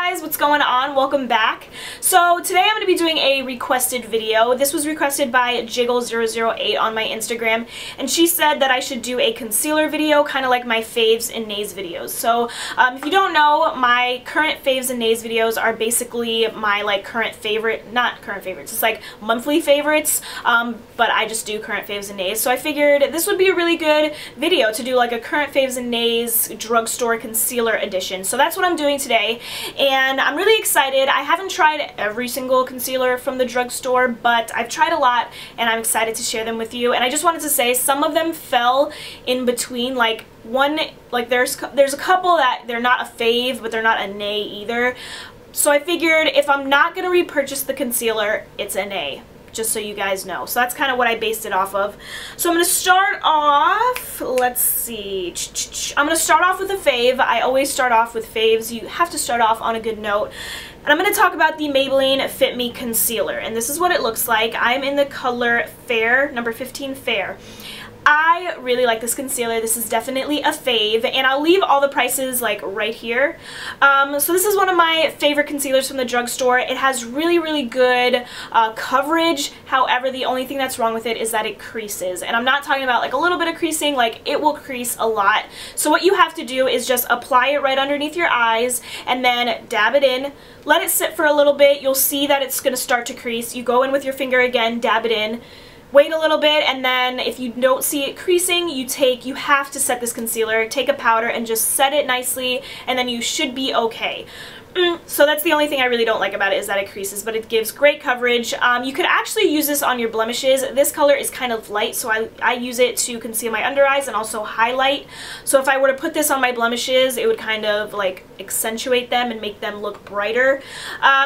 guys, what's going on? Welcome back. So today I'm going to be doing a requested video. This was requested by Jiggle008 on my Instagram, and she said that I should do a concealer video, kind of like my faves and nays videos. So if you don't know, my current faves and nays videos are basically my current favorite, not current favorites, it's like monthly favorites, but I just do current faves and nays. So I figured this would be a really good video to do like a current faves and nays drugstore concealer edition. So that's what I'm doing today, and I'm really excited. I haven't tried every single concealer from the drugstore, but I've tried a lot and I'm excited to share them with you. And I just wanted to say some of them fell in between, there's a couple that they're not a fave but they're not a nay either. So I figured if I'm not going to repurchase the concealer, it's a nay, just so you guys know. So that's kind of what I based it off of. So I'm going to start off, let's see, I'm going to start off with a fave. I always start off with faves. You have to start off on a good note. And I'm going to talk about the Maybelline Fit Me Concealer. And this is what it looks like. I'm in the color Fair, number 15 Fair. I really like this concealer. This is definitely a fave, and I'll leave all the prices right here. So this is one of my favorite concealers from the drugstore. It has really good coverage. However, the only thing that's wrong with it is that it creases, and I'm not talking about a little bit of creasing. It will crease a lot. So what you have to do is just apply it right underneath your eyes and then dab it in. Let it sit for a little bit. You'll see that it's going to start to crease. You go in with your finger again, dab it in. Wait a little bit, and then if you don't see it creasing, you have to set this concealer, take a powder and just set it nicely, and then you should be okay. So that's the only thing I really don't like about it, is that it creases, but it gives great coverage. You could actually use this on your blemishes. This color is kind of light, so I use it to conceal my under eyes and also highlight. So if I were to put this on my blemishes, it would kind of accentuate them and make them look brighter.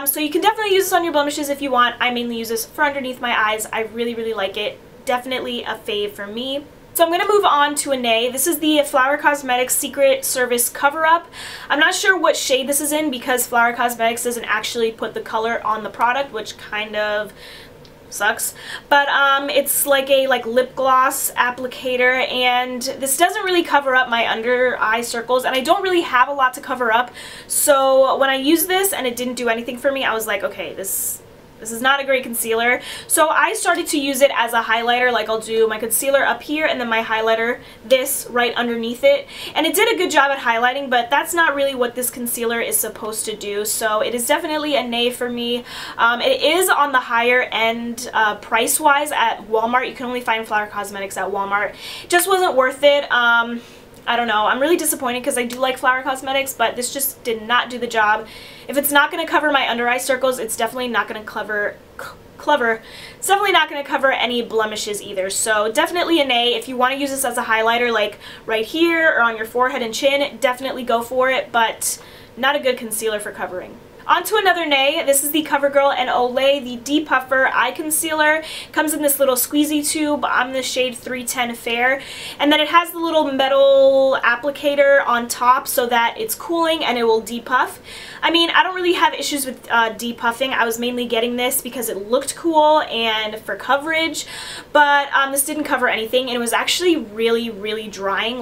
So you can definitely use this on your blemishes if you want. I mainly use this for underneath my eyes. I really like it. Definitely a fave for me. So I'm going to move on to a nay. This is the Flower Cosmetics Secret Service Cover-Up. I'm not sure what shade this is in because Flower Cosmetics doesn't actually put the color on the product, which kind of sucks. But it's like a lip gloss applicator, and this doesn't really cover up my under eye circles, and I don't really have a lot to cover up. So when I used this and it didn't do anything for me, I was like, okay, this is not a great concealer. So I started to use it as a highlighter. I'll do my concealer up here and then my highlighter, this right underneath it. And it did a good job at highlighting, but that's not really what this concealer is supposed to do. So it is definitely a nay for me. It is on the higher end price-wise at Walmart. You can only find Flower Cosmetics at Walmart. It just wasn't worth it. I don't know. I'm really disappointed because I do like Flower Cosmetics, but this just did not do the job. If it's not going to cover my under eye circles, it's definitely not going to It's definitely not going to cover any blemishes either. So definitely a nay. If you want to use this as a highlighter, right here or on your forehead and chin, definitely go for it, but not a good concealer for covering. On to another nay. This is the Covergirl and Olay, the Depuffer Eye Concealer. Comes in this little squeezy tube. I'm in the shade 310 Fair. And then it has the little metal applicator on top so that it's cooling and it will depuff. I mean, I don't really have issues with depuffing. I was mainly getting this because it looked cool and for coverage. But this didn't cover anything, and it was actually really drying.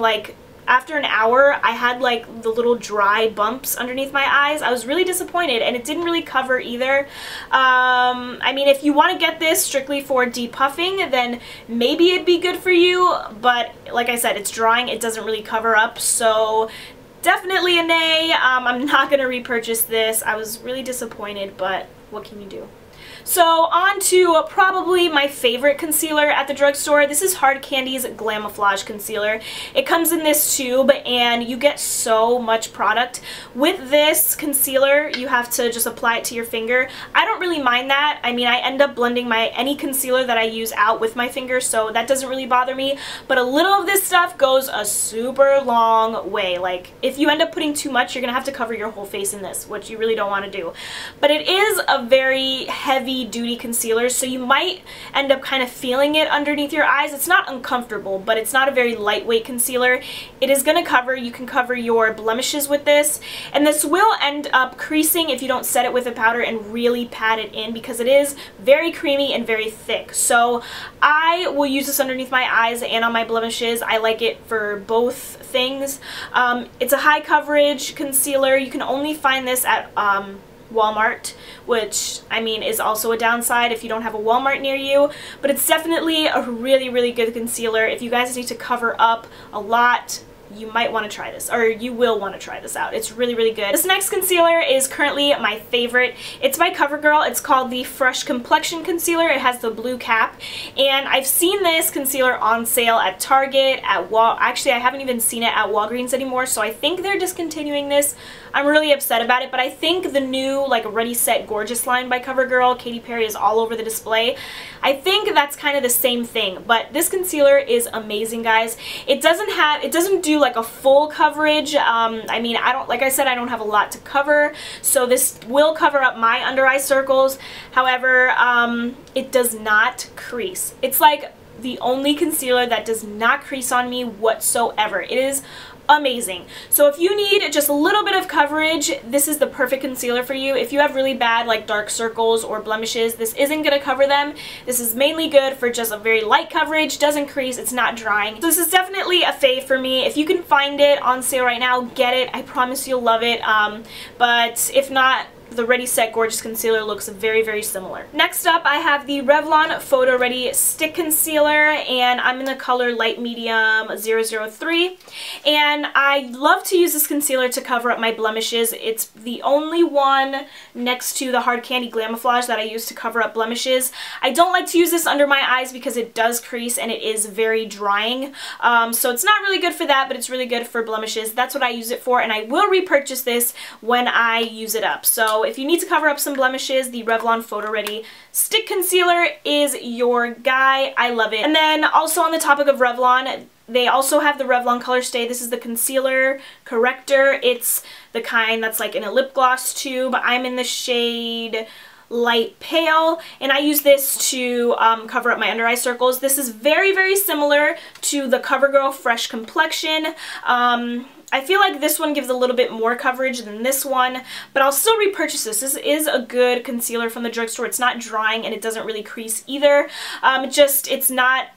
After an hour, I had the little dry bumps underneath my eyes. I was really disappointed, and it didn't really cover either. I mean, if you want to get this strictly for depuffing, then maybe it'd be good for you, but like I said, it's drying. It doesn't really cover up, so definitely a nay. I'm not going to repurchase this. I was really disappointed, but what can you do? So on to probably my favorite concealer at the drugstore. This is Hardcandy's Glamoflauge concealer. It comes in this tube and you get so much product. With this concealer, you have to just apply it to your finger. I don't really mind that. I mean, I end up blending any concealer that I use out with my finger, so that doesn't really bother me. But a little of this stuff goes a super long way. If you end up putting too much, you're going to have to cover your whole face in this, which you really don't want to do. But it is a very heavy duty concealers, so you might end up kind of feeling it underneath your eyes. It's not uncomfortable, but it's not a very lightweight concealer. It is going to cover, you can cover your blemishes with this, and this will end up creasing if you don't set it with a powder and really pat it in, because it is very creamy and very thick. So I will use this underneath my eyes and on my blemishes. I like it for both things. It's a high coverage concealer. You can only find this at Walmart, which I mean is also a downside if you don't have a Walmart near you, but it's definitely a really good concealer. If you guys need to cover up a lot, you might want to try this, or you will want to try this out. It's really good. This next concealer is currently my favorite. It's by Covergirl. It's called the Fresh Complexion Concealer. It has the blue cap, and I've seen this concealer on sale at Target, at actually I haven't even seen it at Walgreens anymore, so I think they're discontinuing this. I'm really upset about it, but I think the new like Ready Set Gorgeous line by Covergirl, Katy Perry is all over the display. I think that's kind of the same thing, but this concealer is amazing, guys. It doesn't do like a full coverage. I mean, like I said, I don't have a lot to cover, so this will cover up my under eye circles. However, it does not crease. It's like the only concealer that does not crease on me whatsoever. It is amazing. So if you need just a little bit of coverage, this is the perfect concealer for you. If you have really bad like dark circles or blemishes, this isn't going to cover them. This is mainly good for just a very light coverage, doesn't crease, it's not drying. So this is definitely a fave for me. If you can find it on sale right now, get it. I promise you'll love it. But if not, the Ready Set Gorgeous Concealer looks very similar. Next up, I have the Revlon Photoready Stick Concealer, and I'm in the color Light Medium 003. And I love to use this concealer to cover up my blemishes. It's the only one next to the Hardcandy Glamoflauge that I use to cover up blemishes. I don't like to use this under my eyes because it does crease and it is very drying. So it's not really good for that, but it's really good for blemishes. That's what I use it for, and I will repurchase this when I use it up. So if you need to cover up some blemishes, the Revlon Photoready Stick Concealer is your guy. I love it. And then also on the topic of Revlon, they also have the Revlon Colorstay. This is the concealer corrector. It's the kind that's like in a lip gloss tube. I'm in the shade Light Pale, and I use this to cover up my under eye circles. This is very similar to the Covergirl Fresh Complexion. I feel like this one gives a little bit more coverage than this one, but I'll still repurchase this. This is a good concealer from the drugstore. It's not drying and it doesn't really crease either. It's not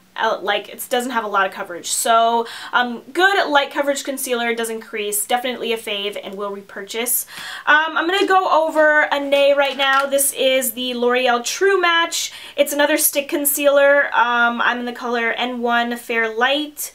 like, it doesn't have a lot of coverage. So good light coverage concealer, doesn't crease, definitely a fave, and will repurchase. I'm going to go over a Nay right now. This is the L'Oreal True Match. It's another stick concealer. I'm in the color N1 Fair Light.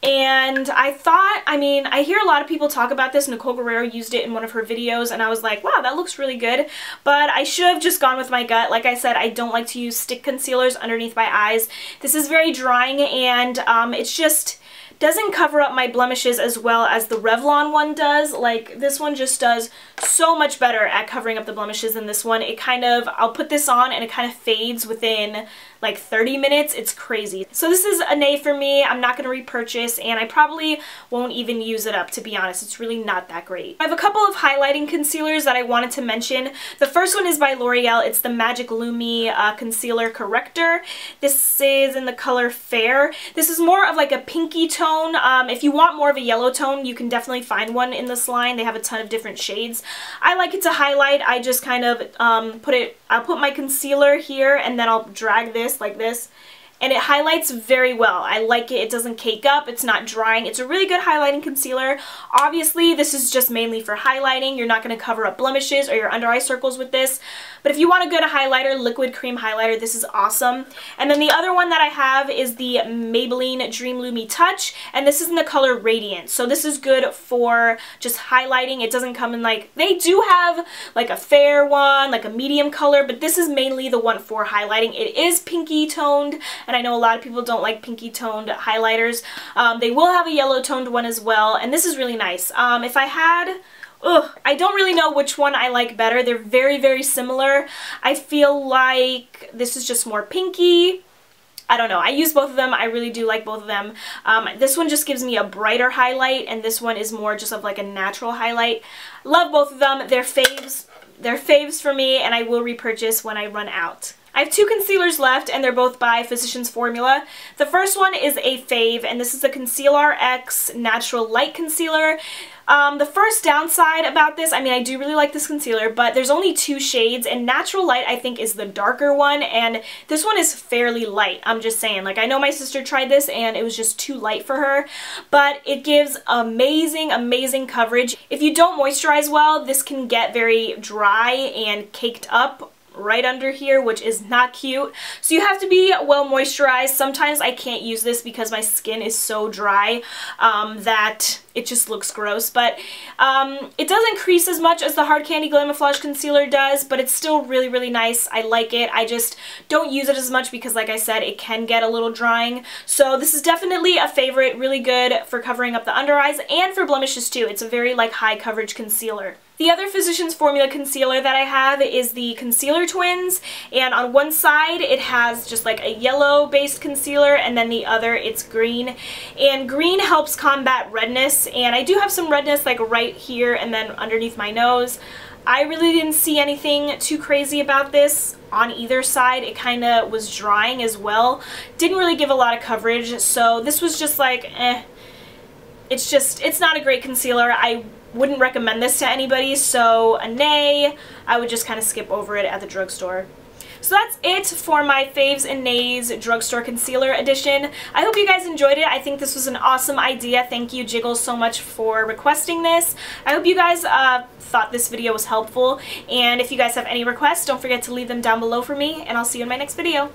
And I hear a lot of people talk about this. Nicole Guerrero used it in one of her videos, and I was like, wow, that looks really good. But I should have just gone with my gut. Like I said, I don't like to use stick concealers underneath my eyes. This is very drying, and it's just doesn't cover up my blemishes as well as the Revlon one does. Like, this one just does so much better at covering up the blemishes than this one. It kind of, I'll put this on and it kind of fades within like 30 minutes. It's crazy. So this is a nay for me. I'm not going to repurchase, and I probably won't even use it up, to be honest. It's really not that great. I have a couple of highlighting concealers that I wanted to mention. The first one is by L'Oreal. It's the Magic Lumi Concealer Corrector. This is in the color Fair. This is more of like a pinky tone. If you want more of a yellow tone, you can definitely find one in this line. They have a ton of different shades. I like it to highlight. I just kind of I'll put my concealer here, and then I'll drag this like this, and it highlights very well. I like it. It doesn't cake up. It's not drying. It's a really good highlighting concealer. Obviously, this is just mainly for highlighting. You're not going to cover up blemishes or your under eye circles with this. But if you want a good highlighter, liquid cream highlighter, this is awesome. And then the other one that I have is the Maybelline Dream Lumi Touch, and this is in the color Radiant. So this is good for just highlighting. It doesn't come in like, they do have like a fair one, like a medium color, but this is mainly the one for highlighting. It is pinky toned, and I know a lot of people don't like pinky toned highlighters. They will have a yellow toned one as well, and this is really nice. If I had... I don't really know which one I like better. They're very similar. I feel like this is just more pinky. I don't know. I use both of them. I really do like both of them. This one just gives me a brighter highlight, and this one is more just of like a natural highlight. Love both of them. They're faves. They're faves for me, and I will repurchase when I run out. I have two concealers left, and they're both by Physicians Formula. The first one is a fave, and this is the Conceal RX Natural Light Concealer. The first downside about this, I mean, I do really like this concealer, but there's only two shades, and Natural Light, I think, is the darker one, and this one is fairly light. I'm just saying. Like, I know my sister tried this, and it was just too light for her, but it gives amazing, amazing coverage. If you don't moisturize well, this can get very dry and caked up right under here, which is not cute. So you have to be well moisturized. Sometimes I can't use this because my skin is so dry that it just looks gross, but it doesn't crease as much as the Hardcandy Glamoflauge concealer does, but it's still really, really nice. I like it. I just don't use it as much because, like I said, it can get a little drying. So this is definitely a favorite, really good for covering up the under eyes and for blemishes too. It's a very like high coverage concealer. The other Physicians Formula concealer that I have is the Concealer Twins, and on one side it has just like a yellow based concealer, and then the other it's green, and green helps combat redness, and I do have some redness like right here and then underneath my nose. I really didn't see anything too crazy about this on either side. It kind of was drying as well. Didn't really give a lot of coverage, so this was just like, it's not a great concealer. I wouldn't recommend this to anybody, so a nay. I would just kind of skip over it at the drugstore. So that's it for my Faves and Nays Drugstore Concealer Edition. I hope you guys enjoyed it. I think this was an awesome idea. Thank you, Jiggles, so much for requesting this. I hope you guys thought this video was helpful, and if you guys have any requests, don't forget to leave them down below for me, and I'll see you in my next video.